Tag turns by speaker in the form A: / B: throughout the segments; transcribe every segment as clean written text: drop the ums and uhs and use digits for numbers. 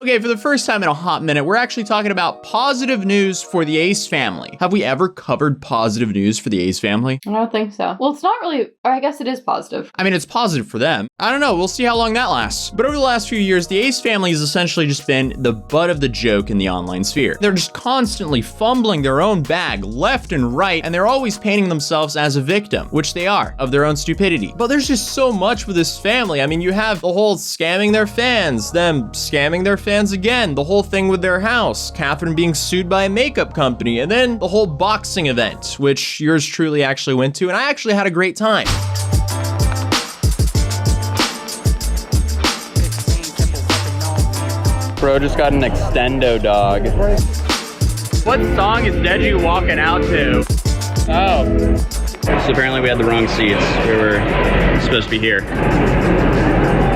A: Okay, for the first time in a hot minute, we're actually talking about positive news for the Ace family. Have we ever covered positive news for the Ace family?
B: I don't think so. Well, it's not really, or I guess it is positive.
A: I mean, it's positive for them. I don't know, we'll see how long that lasts. But over the last few years, the Ace family has essentially just been the butt of the joke in the online sphere. They're just constantly fumbling their own bag left and right, and they're always painting themselves as a victim, which they are, of their own stupidity. But there's just so much with this family. I mean, you have the whole scamming their fans, them scamming their fans again, the whole thing with their house, Catherine being sued by a makeup company, and then the whole boxing event, which yours truly actually went to, and I actually had a great time.
C: Bro just got an extendo dog.
A: What song is Deji walking out to?
C: Oh. So apparently we had the wrong seats. We were supposed to be here.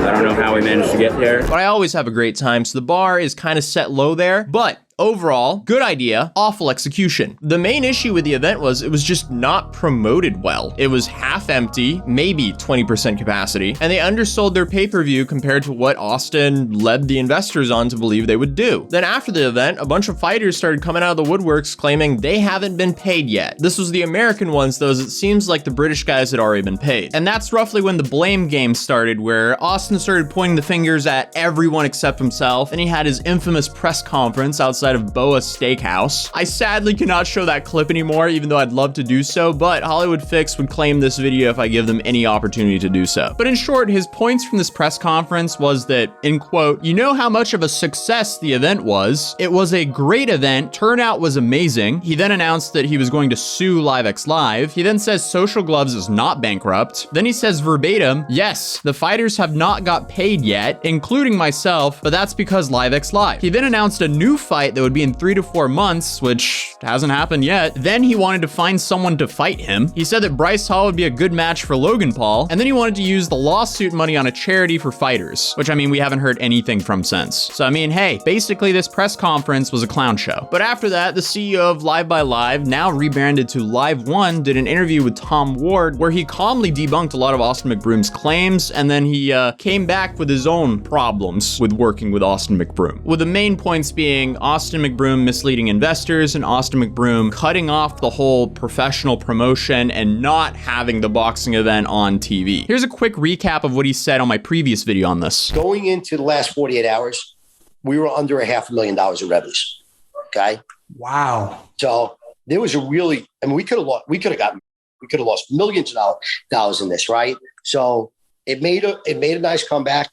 C: I don't know how we managed to get there.
A: But I always have a great time, so the bar is kind of set low there, but overall, good idea, awful execution. The main issue with the event was it was just not promoted well. It was half empty, maybe 20% capacity, and they undersold their pay-per-view compared to what Austin led the investors on to believe they would do. Then after the event, a bunch of fighters started coming out of the woodworks claiming they haven't been paid yet. This was the American ones, though, as it seems like the British guys had already been paid. And that's roughly when the blame game started, where Austin started pointing the fingers at everyone except himself, and he had his infamous press conference outside of Boa Steakhouse. I sadly cannot show that clip anymore, even though I'd love to do so, but Hollywood Fix would claim this video if I give them any opportunity to do so. But in short, his points from this press conference was that, in quote, "You know how much of a success the event was. It was a great event. Turnout was amazing." He then announced that he was going to sue LiveX Live. He then says Social Gloves is not bankrupt. Then he says verbatim, "Yes, the fighters have not got paid yet, including myself, but that's because LiveX Live." He then announced a new fight that would be in 3 to 4 months, which hasn't happened yet. Then he wanted to find someone to fight him. He said that Bryce Hall would be a good match for Logan Paul, and then he wanted to use the lawsuit money on a charity for fighters, which I mean, we haven't heard anything from since. So I mean, hey, basically this press conference was a clown show. But after that, the CEO of Live by Live, now rebranded to Live One, did an interview with Tom Ward where he calmly debunked a lot of Austin McBroom's claims, and then he came back with his own problems with working with Austin McBroom, with the main points being Austin McBroom misleading investors and Austin McBroom cutting off the whole professional promotion and not having the boxing event on TV. Here's a quick recap of what he said on my previous video on this.
D: Going into the last 48 hours, we were under $500,000 in revenues. Okay.
E: Wow.
D: So there was a really, I mean, we could have lost millions of dollars in this, right? So it made a nice comeback,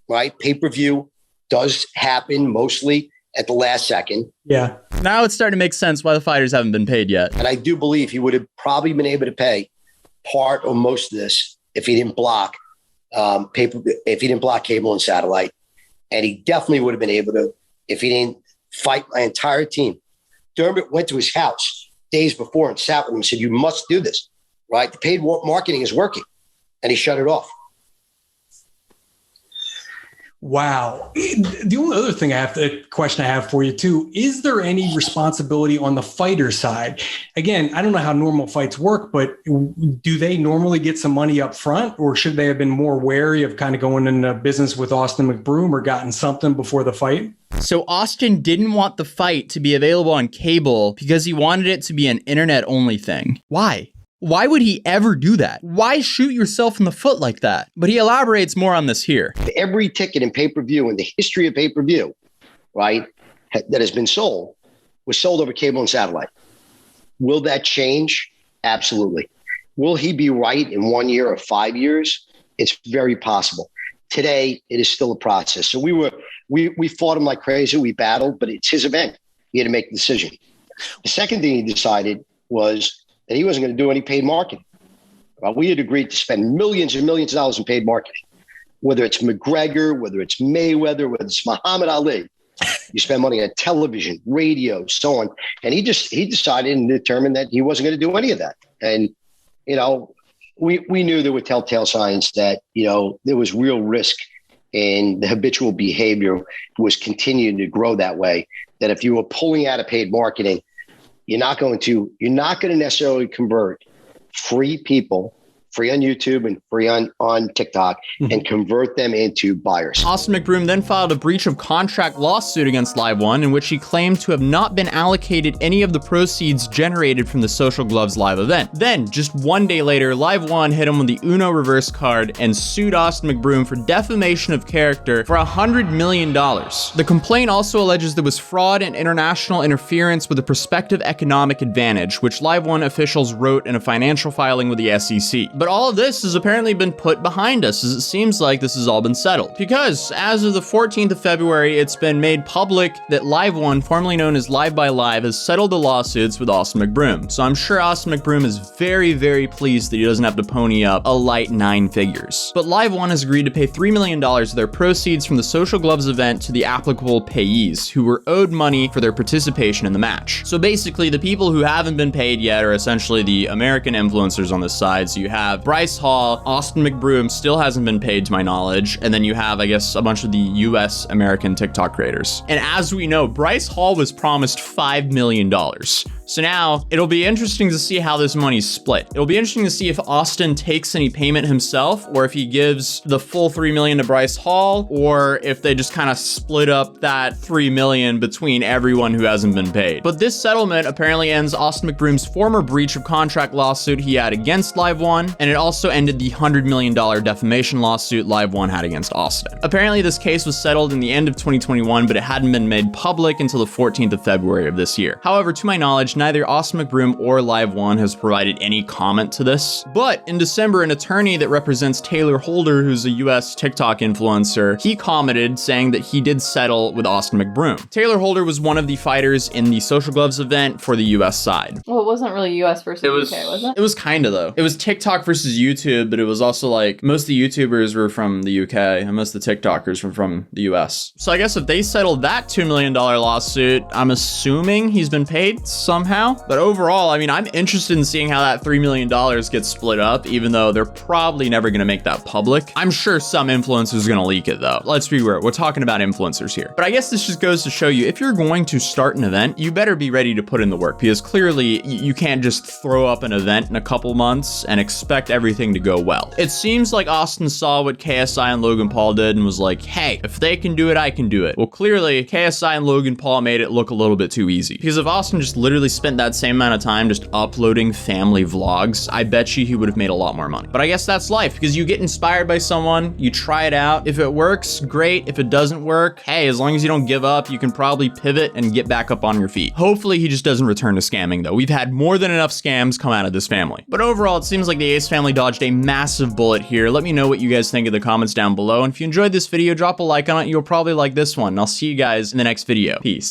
D: right? Pay-per-view does happen mostly at the last second.
E: Yeah.
A: Now it's starting to make sense why the fighters haven't been paid yet.
D: And I do believe he would have probably been able to pay part or most of this if he didn't block if he didn't block cable and satellite. And he definitely would have been able to if he didn't fight my entire team. Dermot went to his house days before and sat with him and said, "You must do this, right? The paid marketing is working." And he shut it off.
E: Wow. The only other thing question I have for you too, is there any responsibility on the fighter side? Again, I don't know how normal fights work, but do they normally get some money up front, or should they have been more wary of kind of going into business with Austin McBroom or gotten something before the fight?
A: So Austin didn't want the fight to be available on cable because he wanted it to be an internet-only thing. Why? Why would he ever do that? Why shoot yourself in the foot like that? But he elaborates more on this here.
D: Every ticket in pay-per-view in the history of pay-per-view, right, that has been sold was sold over cable and satellite. Will that change? Absolutely. Will he be right in 1 year or 5 years? It's very possible. Today, it is still a process. So we fought him like crazy. We battled, but it's his event. He had to make the decision. The second thing he decided was that he wasn't going to do any paid marketing. Well, we had agreed to spend millions and millions of dollars in paid marketing, whether it's McGregor, whether it's Mayweather, whether it's Muhammad Ali. You spend money on television, radio, so on. And he decided and determined that he wasn't going to do any of that. And, you know, we knew there were telltale signs that, you know, there was real risk in the habitual behavior was continuing to grow that way, that if you were pulling out of paid marketing, you're not going to necessarily convert free people free on YouTube and free on TikTok, and convert them into buyers.
A: Austin McBroom then filed a breach of contract lawsuit against LiveOne, in which he claimed to have not been allocated any of the proceeds generated from the Social Gloves live event. Then, just one day later, LiveOne hit him with the Uno reverse card and sued Austin McBroom for defamation of character for $100 million. The complaint also alleges there was fraud and international interference with a prospective economic advantage, which LiveOne officials wrote in a financial filing with the SEC. But all of this has apparently been put behind us, as it seems like this has all been settled. Because as of the 14th of February, it's been made public that LiveOne, formerly known as Live by Live, has settled the lawsuits with Austin McBroom. So I'm sure Austin McBroom is very, very pleased that he doesn't have to pony up a light 9 figures. But LiveOne has agreed to pay $3 million of their proceeds from the Social Gloves event to the applicable payees, who were owed money for their participation in the match. So basically, the people who haven't been paid yet are essentially the American influencers on this side. So you have Bryce Hall, Austin McBroom still hasn't been paid to my knowledge, and then you have, I guess, a bunch of the US American TikTok creators. And as we know, Bryce Hall was promised $5 million. So now it'll be interesting to see how this money's split. It'll be interesting to see if Austin takes any payment himself, or if he gives the full $3 million to Bryce Hall, or if they just kind of split up that $3 million between everyone who hasn't been paid. But this settlement apparently ends Austin McBroom's former breach of contract lawsuit he had against LiveOne, and it also ended the $100 million defamation lawsuit LiveOne had against Austin. Apparently this case was settled in the end of 2021, but it hadn't been made public until the 14th of February of this year. However, to my knowledge, neither Austin McBroom or LiveOne has provided any comment to this. But in December, an attorney that represents Taylor Holder, who's a US TikTok influencer, he commented saying that he did settle with Austin McBroom. Taylor Holder was one of the fighters in the Social Gloves event for the US side.
B: Well, it wasn't really US versus UK, was it?
A: It was kind of, though. It was TikTok versus YouTube, but it was also like most of the YouTubers were from the UK and most of the TikTokers were from the US. So I guess if they settled that $2 million lawsuit, I'm assuming he's been paid somehow. But overall, I mean, I'm interested in seeing how that $3 million gets split up, even though they're probably never going to make that public. I'm sure some influencer's going to leak it, though. Let's be real. We're talking about influencers here. But I guess this just goes to show you, if you're going to start an event, you better be ready to put in the work, because clearly you can't just throw up an event in a couple months and expect everything to go well. It seems like Austin saw what KSI and Logan Paul did and was like, hey, if they can do it, I can do it. Well, clearly KSI and Logan Paul made it look a little bit too easy, because if Austin just literally spent that same amount of time just uploading family vlogs, I bet you he would have made a lot more money. But I guess that's life, because you get inspired by someone, you try it out. If it works, great. If it doesn't work, hey, as long as you don't give up, you can probably pivot and get back up on your feet. Hopefully he just doesn't return to scamming, though. We've had more than enough scams come out of this family. But overall, it seems like the Ace family dodged a massive bullet here. Let me know what you guys think in the comments down below. And if you enjoyed this video, drop a like on it. You'll probably like this one. And I'll see you guys in the next video. Peace.